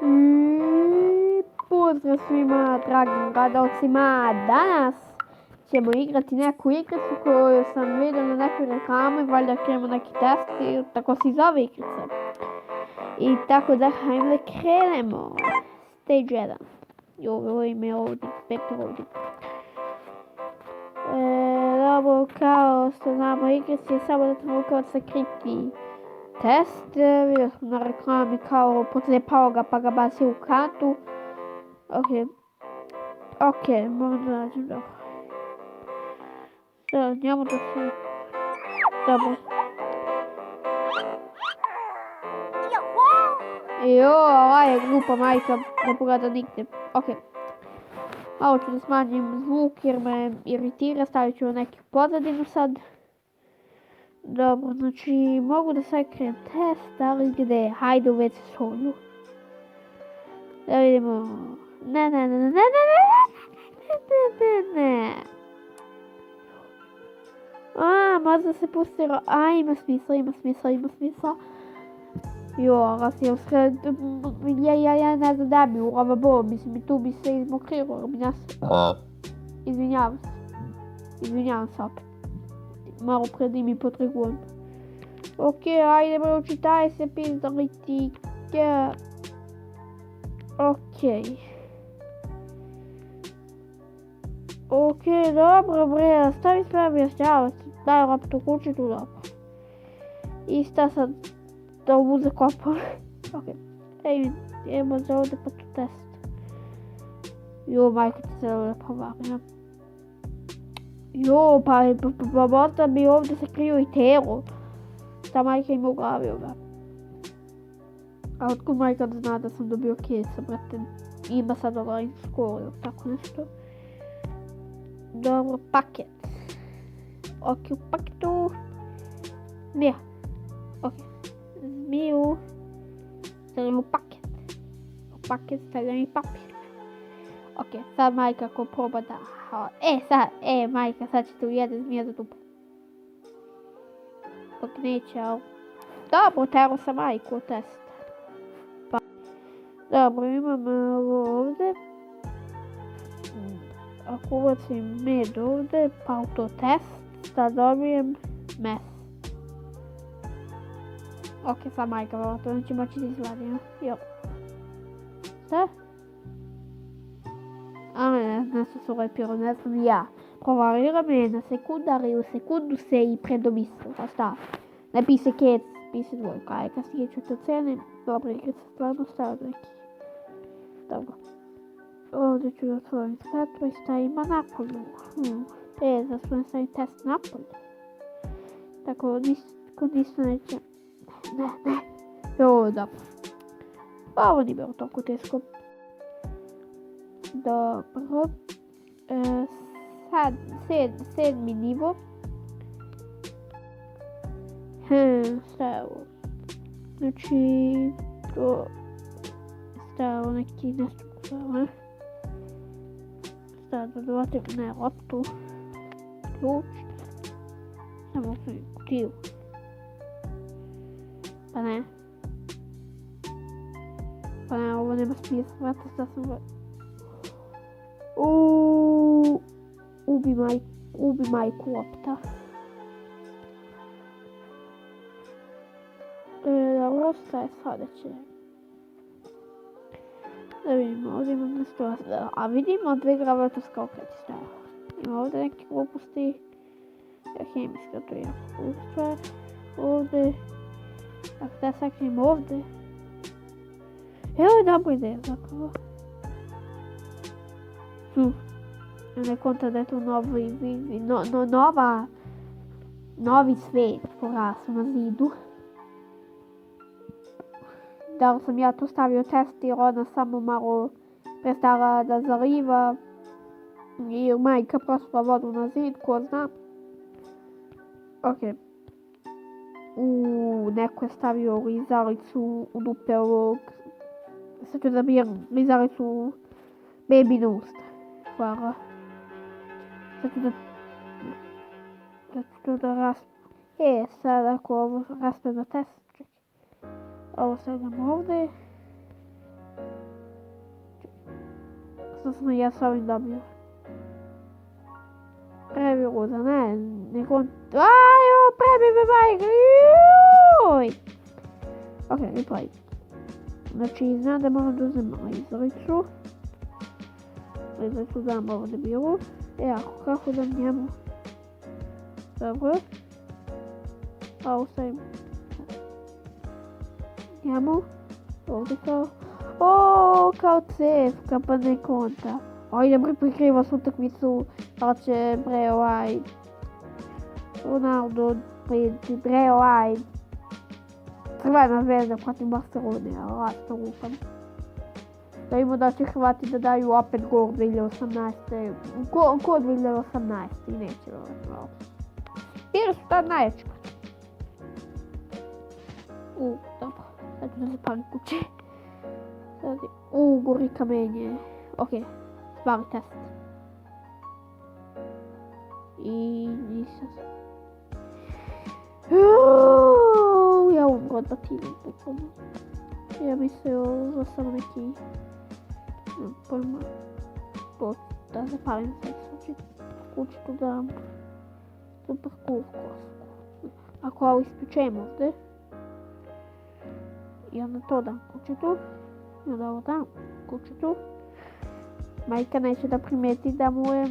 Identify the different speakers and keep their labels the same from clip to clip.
Speaker 1: I pozdrav svima dragim gledalcima. Danas ćemo igrati neku igricu koju sam vidio na nekoj reklami, valjda krenemo neki test i tako se zove igrica. I tako da hajmo da krenemo. Stage 1. I ovo ime ovdje, spektor ovdje. Dobro, kao što znamo igrici je samo da trebamo kao se kriti test. Vidio sam na reklami kao potrebao ga pa ga bacio u kantu. Ok, moram da nađem dobro. Njemu da se... Dobro. Ova je glupa majka, ne pogleda nigdje. Ok. Malo ću da smanjim zvuk jer me iritira, stavit ću neki pozadinu sad. Dobro, znači mogu da sad krenem test, ali gdje? Hajde u WC soju. Da vidimo. Ne. Možda se pustilo. Ima smisla. Раз я не задам у Равабо, mislim tu bi se izmokrilo, Izvinjavam se opet. Malo pred mi potrebujem. Ok, ajde bro, čitaj se pizdoliti. Ok, dobro bre, stavi sve objašnjavati. Daj loptu kući tu dobro. I šta sad? Da ovu zakopam. Ok. Idemo za ovdje pa tu test. Majko ti se lepo vagnja. Pa možda bi ovdje se krio i telo. Ta majka ima u glavi ova. A otkud majka da zna da sam dobio kesa, brate. Ima sad online školu ili tako nešto. Dobro, paket. Ok, u paketu. Zmija. Ok. Zmiju. Stavljam u paket. U paket stavljam i papir. Ok, sad majka ko proba da... majka, sad ćete ujede zmija za dupu. Dok neće, ali... Dobro, tero sam majku u test. Dobro, imam ovdje. Ako ubacim med ovdje, pa autotest, sad dobijem mes. Ok, sad majka, vrlo, neće moći da izvadim. Šta? Nešto su lepiro, ne znam ja. Provarira me na sekundar i u sekundu se i predomislila, šta? Ne pise kec, pise dvojka, aj kasnije ću te ocenim. Dobro, igre se stvarno stavio neki. Dobro. Ovdje ću da otvorim svetlo i stavimo napolju. Zašto ne stavim test napolju? Tako, nisu neće... Ne. Dobro. Ovo nije bilo toliko teško. Dobro. Sad, sedmi nivo. Šta je ovo? Znači, to... Šta je ovo neki nešto kuzava? Šta da dovatim? Ne, loptu. Ključ. Samo sam kutiju. Pa ne, ovo nema smisla, vrati šta sam ga... Ubi majku lopta. Dobro, šta je sljedeće? Da vidimo, ovdje imam nešto... A vidimo dve gravitatorska okretišta. Ima ovdje neke gluposti. Hemijska, to je jako stvar. Ovdje... Ako da sakrijem ovdje. Evo je dobra ideja zapravo. Ne konta da je to novi svijet porasao na zidu. Da li sam ja tu stavio test jer ona samo malo prestala da zaliva. Jer majka prosla vodu na zid, ko zna. Ok. Neko je stavio lizalicu u dupe ovog. Sad ću da bijem lizalicu baby na usta. Hvala. Sad ću da raspem. Sad ako ovo raspem na test. Ovo stavljam ovdje. što sam ja s ovim dobio. Previruza, ne, nego... Ajo, prebi me majka, juuuuj! Ok, replay. Znači, znam da moram da uzem izlicu. Izlicu dam ovo debilu. Kako dam njemu? Dobro. Pa ostavim. Njemu. Ovdje kao... kao cevka, pa ne konta. Ajde bre, prikriva s utakmicu, pa će bre Ronaldo prijeti bre Crvena zvezda protiv Barcelone, ali to lupam. Da ima da će Hrvati da daju opet gol 2018. Ko 2018 i neće vjerojatno. Jer su tad najjači. Dobro, sad ću da se palim kuće. Gori kamenje. Ok, stvari test. I nisam. Ja umro od batine. Ja mislio da sam neki... pojma. Da zapalim se slučaj. Kućitu dam. Super cool kosku. Ako ovo ispečem ovdje. I onda to dam kućitu. I onda ovo dam kućitu. Majka neće da primijeti da mu je...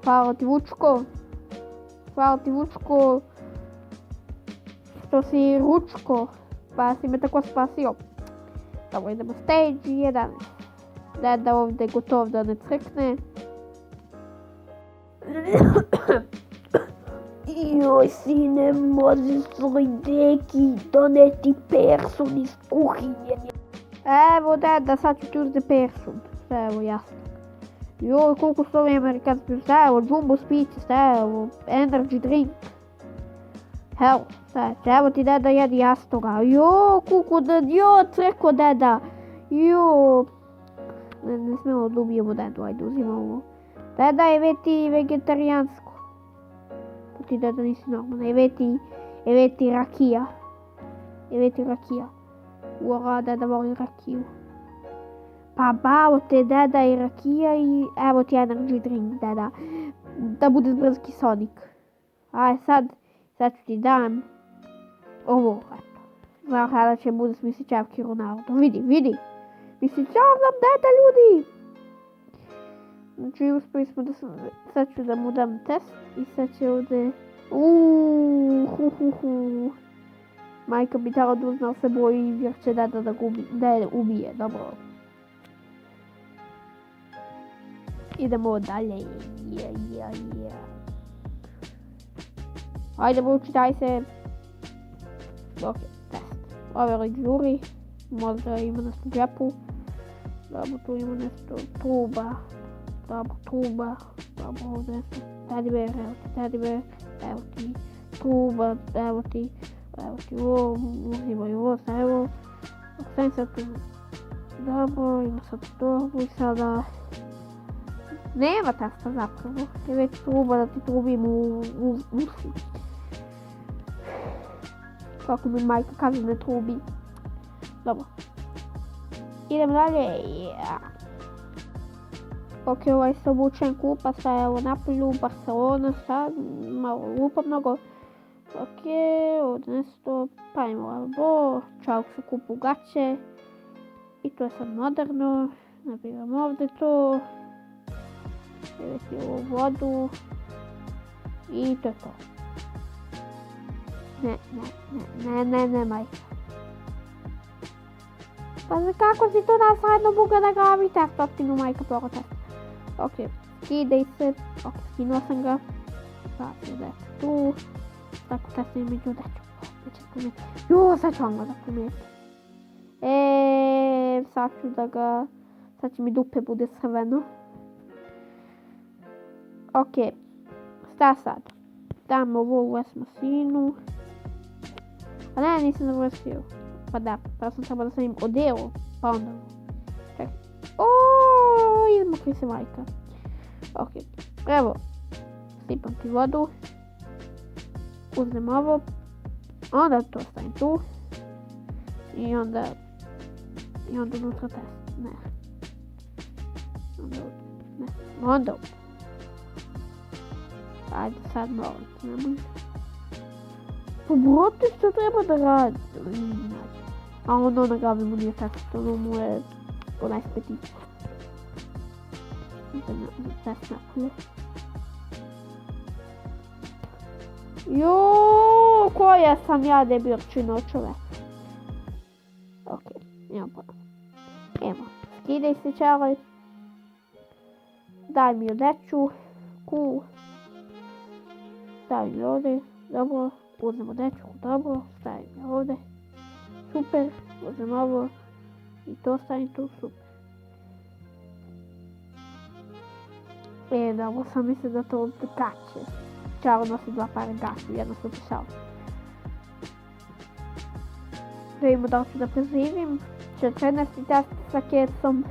Speaker 1: Hvala ti Vučko. Hvala ti Vučko. Što si Ručko. Pa si me tako spasio. Dobro, idemo stage 1. Da ovdje je gotov da ne crkne. Joj, sine, može svoj deki doneti persun iz kuhinje. Evo, da sad ću ti uzeti persun. Evo, jasno. Joj, koliko su ovi amerikanski, evo, Jumbo Speeches, evo, Energy Drink. Evo, evo ti deda jedi jastoga. Jo, koliko crko deda. Jo. Ne smemo da ubijemo dedu, ajde uzimamo ovo. Deda je veti vegetarijansko. Ti deda nisi normalno, je veti rakija. Ura, deda voli rakiju. Pa bavo te deda i rakija i evo ti energy drink deda. Da bude zbrski Sonic. Aj sad ću ti dam ovo. Znam kada će bude smisličavki Ronaldo. Vidi. Misličavam deda ljudi. Znači uspeli smo da sam, sad ću da mu dam test i sad će ovdje... Majka bi dala da uznao se boji jer će deda da je ubije, dobro. Idemo dalje. Ajde Vuči, daj se. Ok, test. Overi žuri. Možda ima nešto u džepu. Dobro, tu ima nešto truba. Dobro, ovdje nešto. Teddybear, evo ti truba, evo ti ovo, uzimaj ovo, evo. Ostajem sad tu. Dobro, ima sad torbu i sada... Nema testa zapravo, je već truba da ti trubim u usi. Kako mi majka kaže ne trubi. Dobro. Idemo dalje. Ok, ovaj se obučen kupa, sad evo napolju, Barcelona, sad malo lupa mnogo. Ok, ovdje nešto, pa imamo albo, čovjek se kupu gaće. I to je sad moderno, nabiram ovdje to. Staviti ovu vodu. I to je to. Ne, majka. Pa kako si to nasredno buga da glavi test, otkinu majka prvo test. Ok, skidaj se, ok, skinuo sam ga. Sad da je tu. Tako testim među deču. Jo, sad ću vam ga da primijeti. Sad ću da ga... Sad će mi dupe bude crveno. Ok, šta sad? Dam ovo u S masinu. Pa ne, nisam završio. Pa da, pa sam trebao da sam im odeo. Pa onda... Čekaj. Idemo koji se majka. Ok, evo. Sipam ti vodu. Uzmem ovo. Onda to stavim tu. I onda unutra test. Ne. Onda ajde sad molim. Pa brate, što treba da radi? A onda nagrabi mu nije test, ono mu je 12 petića. Test napolje. Juuu, koja sam ja debilčino čovek. Ok, nemam pojma. Evo, skidaj se čelaj. Daj mi odeću. Stavim je ovdje, dobro. Uzmem odeću, dobro. Stavim je ovdje. Super, uzmem ovo. I to stavim tu, super. Dobro sam mislila da to gaće. Čaro nosi 2 pare gaće, jedno su šal. Da vidimo da li ću da preživim. 14 test sa kecom.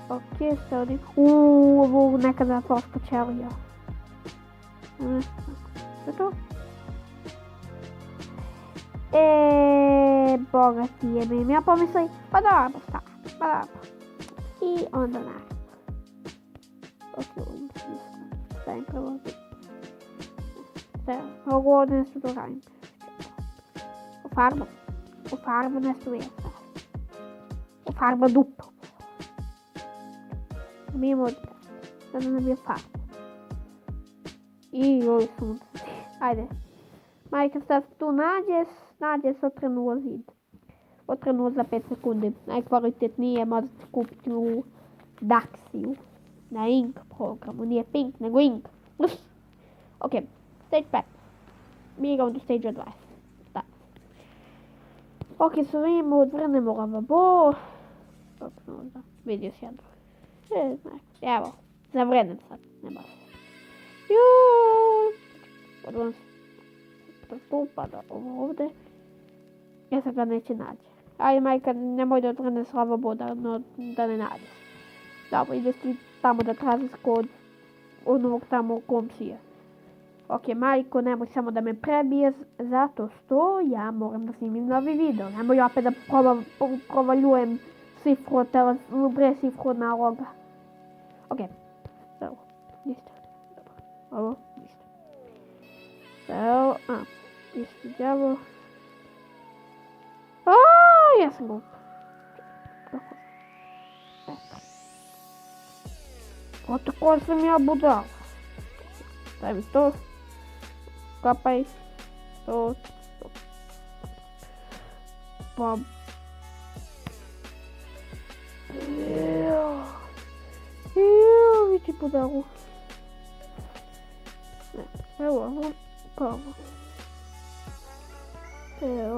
Speaker 1: Ok, što ovdje. Ovo neka zatvorska ćelija. Što to? Boga ti jebim. Ja pomislim, pa dobro, pa dobro. I onda naravno. Ok, ovdje stavim prvo ovdje. Ovo ovdje nešto to radim. U farbu nešto vijeta. U farba duplo. Mi imamo ovdje. Sada nam je farba. I ovi sunce. Ajde. Majka, sad tu nađeš otrenuo zid. Otrenuo za 5 sekundi. Najkvalitetnije možete kupiti u Daxiju. Na Ink programu. Nije Pink, nego Ink. Ok, stage 5. Mi igramo do stage 20. Da. Ok, so vidimo, odvrnemo lavabo. Vidio si jedno. Evo, zavrnem sad. Nema se. Odvrnem se. Stupa da ovo ovdje. Ja se ga neće naći. Ajde, majka, nemoj da odvrneš lavabo da ne nađeš. Dobro, ideš ti tamo da tražiš kod onog tamo komšija. Ok, majko, nemoj samo da me prebiješ, zato što ja moram da snimim novi video. Nemoj opet da provaljujem šifru naloga. Ok, dobro, ništa. Ovo, ništa. Evo, ništa djavo. Ja sam glup. Tako sam ja budala. Daj mi to. Kapaj. To. Pa. Vidi budalu. Evo ovo. Pa ovo.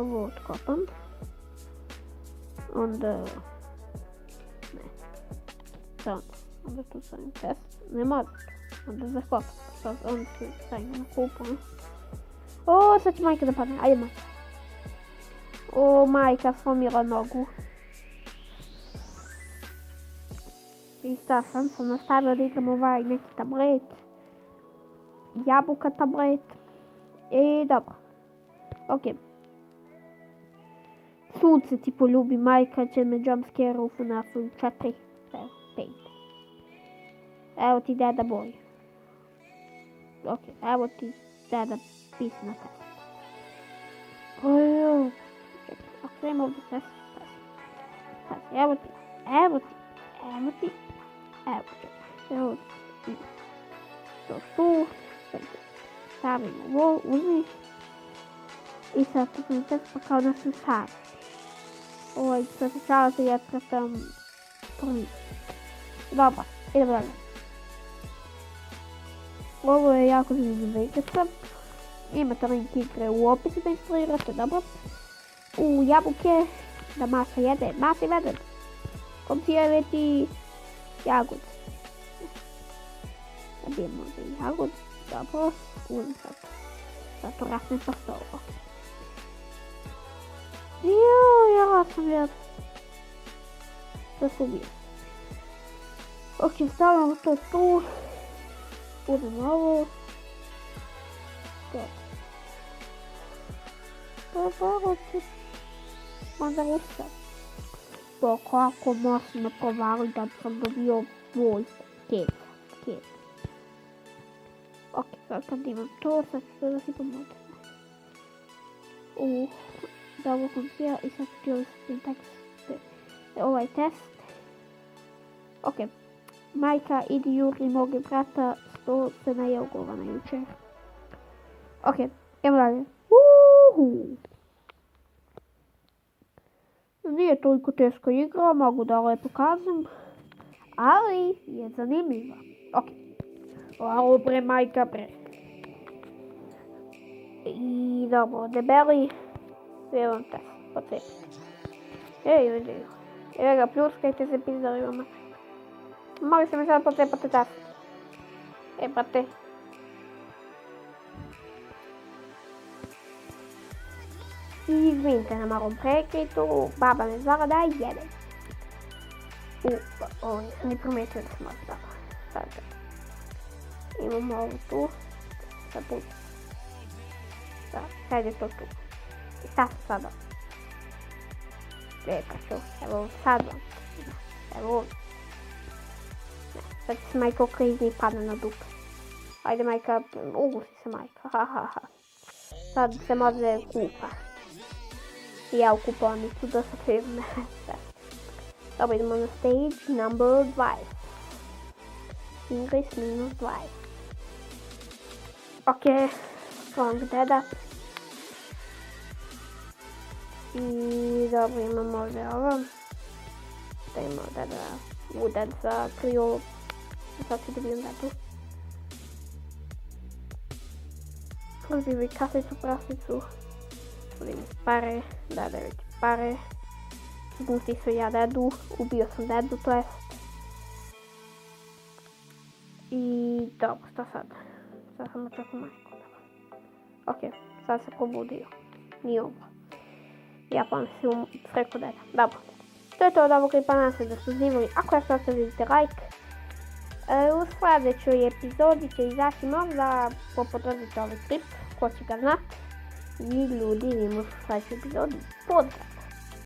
Speaker 1: Ovo otkopam. Onda. Ne. Sad. Onda tu stavim test. Ne može. Onda zakopam. Onda tu stavim na kupu. Sad će majka da padne. Ajde majka. Majka slomila nogu. I sad sam nastavila da igram ovaj neki tablet. Jabuka tablet. I dobro. Ok. Sunce ti poljubi, majka će me jumpscare u FNAF 4. 5. Evo ti deda boj. Ok, evo ti deda pisi na test. Ojo. Ako sam ovdje test. Evo ti. To tu. Stavim ovo, uzmi. I sad to sam test pa kao da sam sad. Što se čalate, ja trebam prvi. Dobro, idemo dalje. Ovo je jako zanimljiva igrica. Imate link igre u opisu da instalirate, dobro. U jabuke, da Maša jede, Maša jede. Komtirati jagod. Zabijemo ovdje jagod, dobro. Uzim sad. Sad to rasnem pa stolo. Ja sam ja. To se ubije. Ok, stavljamo to tu. Uzmem ovo. provarao se onda usta. To kako masno provarao da sam dobio vojsku. Keca. Ok, sad kad imam to, sad ću to da si pomoći. Da ovo funkcija i sad ću ovaj test. Ok, majka idi juri moga brata, što se najeo govana jučer. Ok, idemo dalje. Nije toliko teško igra, mogu da lepo kažem, ali je zanimljiva. Ok, ovo bre majka bre. I dobro, debeli, jedan test, pocepiti. Vidi. Evo ga, pljuskajte se pizdorima. Mali se mi sad pocepati test. Brate. I izvinite na malom prekritu, baba me zvala da jedem. Ovo nisam ni prometio da sam ostala. Sad imamo ovo tu. Sad puti. Sad je to tu. I šta se sada? Evo sad vam. Evo. Sad će se majka okrizni i padne na dupe. Ajde majka, ugusi se majka. Sad se može kupa. I ja u kuponicu da se firme. Dobro, idemo na stage number 20. English minus 20. Ok, strong deda. I dobro, imamo ovdje ovo. Da imamo deda udar za kriolu. Sad ću da vidim dedu. Uzbivi kasicu, prasicu. Uzbivi pare, dada već pare. Gusti su ja dedu, ubio sam dedu, to jest. I dobro, šta sad? Sad sam očekao majku. Ok, sad se probudio. Nije ovo. Ja pa si sreko deda. Dobro. To je to od ovog klipa, nadam se da su zanimljivi. Ako još ostavite like. U sljedećoj epizodi će izaći možda popodržite ovaj klip, ko će ga znati. I ljudi, vidimo u sljedećoj epizodi. Pozdrav!